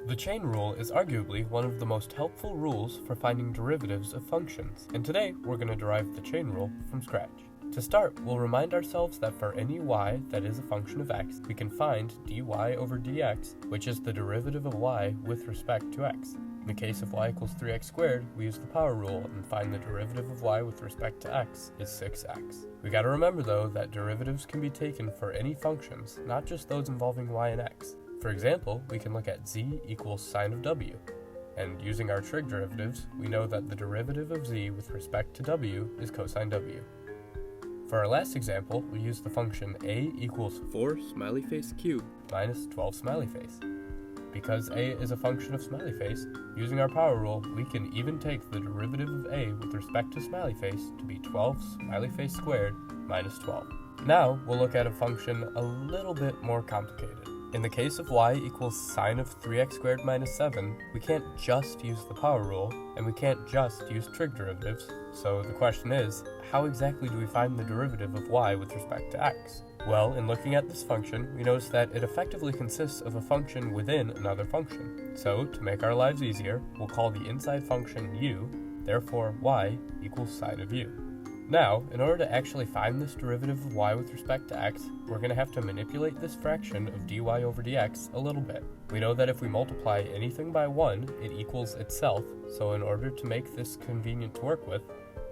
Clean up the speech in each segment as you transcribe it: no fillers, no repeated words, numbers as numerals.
The chain rule is arguably one of the most helpful rules for finding derivatives of functions, and today we're going to derive the chain rule from scratch. To start, we'll remind ourselves that for any y that is a function of x, we can find dy over dx, which is the derivative of y with respect to x. In the case of y equals 3x squared, we use the power rule and find the derivative of y with respect to x is 6x. We gotta remember though that derivatives can be taken for any functions, not just those involving y and x. For example, we can look at z equals sine of w, and using our trig derivatives, we know that the derivative of z with respect to w is cosine w. For our last example, we use the function a equals 4 smiley face cubed minus 12 smiley face. Because a is a function of smiley face, using our power rule, we can even take the derivative of a with respect to smiley face to be 12 smiley face squared minus 12. Now, we'll look at a function a little bit more complicated. In the case of y equals sine of 3x squared minus 7, we can't just use the power rule, and we can't just use trig derivatives, so the question is, how exactly do we find the derivative of y with respect to x? Well, in looking at this function, we notice that it effectively consists of a function within another function. So, to make our lives easier, we'll call the inside function u, therefore y equals sine of u. Now, in order to actually find this derivative of y with respect to x, we're going to have to manipulate this fraction of dy over dx a little bit. We know that if we multiply anything by 1, it equals itself, so in order to make this convenient to work with,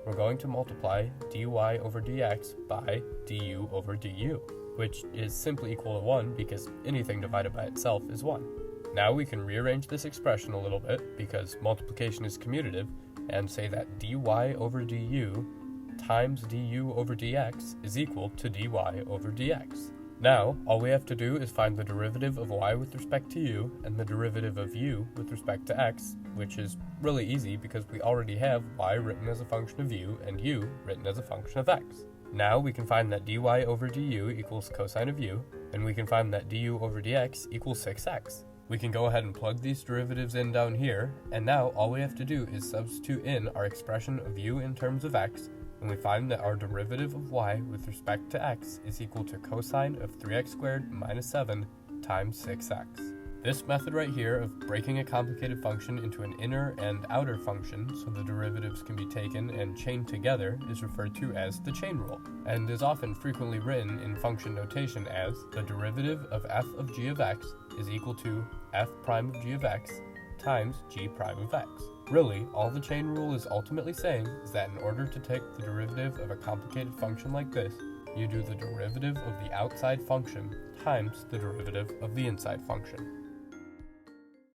we're going to multiply dy over dx by du over du, which is simply equal to 1 because anything divided by itself is 1. Now we can rearrange this expression a little bit because multiplication is commutative and say that dy over du times du over dx is equal to dy over dx. Now, all we have to do is find the derivative of y with respect to u and the derivative of u with respect to x, which is really easy because we already have y written as a function of u and u written as a function of x. Now we can find that dy over du equals cosine of u, and we can find that du over dx equals 6x. We can go ahead and plug these derivatives in down here, and now all we have to do is substitute in our expression of u in terms of x, and we find that our derivative of y with respect to x is equal to cosine of 3x squared minus 7 times 6x. This method right here of breaking a complicated function into an inner and outer function so the derivatives can be taken and chained together is referred to as the chain rule, and is often frequently written in function notation as the derivative of f of g of x is equal to f prime of g of x times g prime of x. Really, all the chain rule is ultimately saying is that in order to take the derivative of a complicated function like this, you do the derivative of the outside function times the derivative of the inside function.